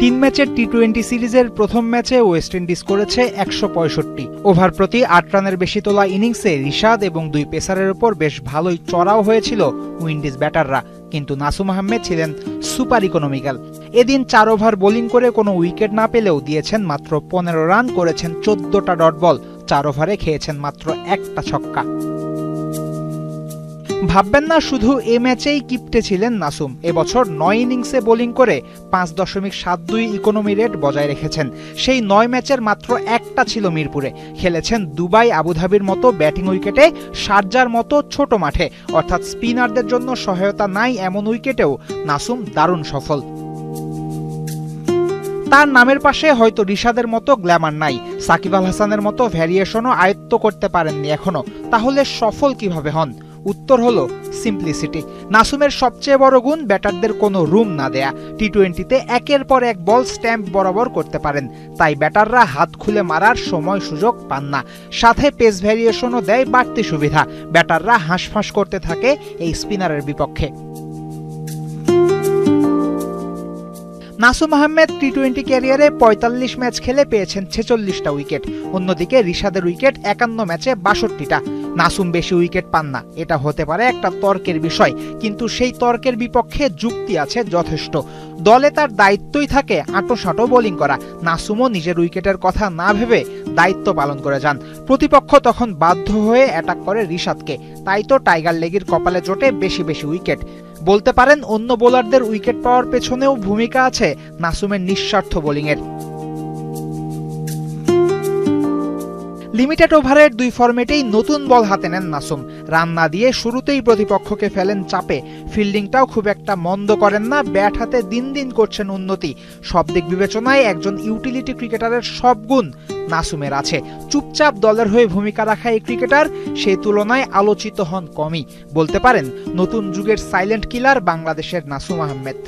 তিন ম্যাচের টি-20 সিরিজের প্রথম ম্যাচে ওয়েস্ট ইন্ডিজ করেছে ১৬৫। ওভার প্রতি ৮ রানের বেশি তোলা ইনিংসে রিশাদ এবং দুই পেসারের উপর বেশ ভালোই চড়াও হয়েছিল উইন্ডিজ ব্যাটাররা, কিন্তু নাসুম আহমেদ ছিলেন সুপার ইকোনমিক্যাল। এদিন ৪ ওভার বোলিং করে কোনো উইকেট না পেলেও দিয়েছেন মাত্র ১৫ রান, করেছেন ১৪টা ডট বল, ৪ ওভারে খেয়েছেন মাত্র একটা ছক্কা। ভাববেন না শুধু এ ম্যাচেই কিপ্টে ছিলেন নাসুম। এবছর ৯ ইনিংসে বোলিং করে ৫.৭২ ইকোনমি রেট বজায় রেখেছেন। সেই ৯ ম্যাচের মাত্র একটা ছিল মিরপুরে। খেলেছেন দুবাই, আবুধাবির মতো ব্যাটিং উইকেটে, শারজার মতো ছোট মাঠে, অর্থাৎ স্পিনারদের জন্য সহায়তা নাই এমন উইকেটেও নাসুম দারুণ সফল। তার নামের পাশে হয়তো রিশাদের মতো গ্ল্যামার নাই, সাকিব আল হাসানের মতো ভ্যারিয়েশনও আয়ত্ত করতে পারেননি এখনো। তাহলে সফল কিভাবে হন? উত্তর হলো সিম্পলিসিটি। নাসুমের সবচেয়ে বড় গুণ ব্যাটারদের কোনো রুম না দেয়া। টি-20তে একের পর এক বল স্ট্যাম্প বরাবর করতে পারেন, তাই ব্যাটাররা হাত খুলে মারার সময় সুযোগ পান না। সাথে পেস ভ্যারিয়েশনও দেয় বাড়তি সুবিধা। ব্যাটাররা হাঁসফাঁস করতে থাকে এই স্পিনারের বিপক্ষে। নাসুম আহমেদ টি-20 ক্যারিয়ারে ৪৫ ম্যাচ খেলে পেয়েছেন ৪৬টা উইকেট। অন্যদিকে রিশাদের উইকেট ৫১ ম্যাচে ৬২টা। নাসুম বেশি উইকেট পান না, এটা হতে পারে একটা তর্কের বিষয়, কিন্তু সেই তর্কের বিপক্ষে যুক্তি আছে যথেষ্ট। দলে তার দায়িত্বই থাকে আঁটো-সাঁটো বোলিং করা। নাসুমও নিজের উইকেটের কথা না ভেবে দায়িত্ব পালন করে যান। প্রতিপক্ষ তখন বাধ্য হয়ে অ্যাটাক করে রিশাদকে, তাই তো টাইগার লেগির কপালে জোটে বেশি বেশি উইকেট। বলতে পারেন অন্য বোলারদের উইকেট পাওয়ার পেছনেও ভূমিকা আছে নাসুমের নিঃস্বার্থ বোলিংয়ের। লিমিটেড ওভারের ২ ফরম্যাটেই নতুন বল হাতে নেন নাসুম। রান না দিয়ে শুরুতেই প্রতিপক্ষকে ফেলেন চাপে। ফিল্ডিংটাও খুব একটা মন্দ করেন না, ব্যাট হাতে দিন দিন করছেন উন্নতি। সব দিক বিবেচনায় একজন ইউটিলিটি ক্রিকেটারের সব গুণ নাসুমের আছে। চুপচাপ দলের হয়ে ভূমিকা রাখা এই ক্রিকেটার সেই তুলনায় আলোচিত হন কমই। বলতে পারেন নতুন যুগের সাইলেন্ট কিলার বাংলাদেশের নাসুম আহমেদ।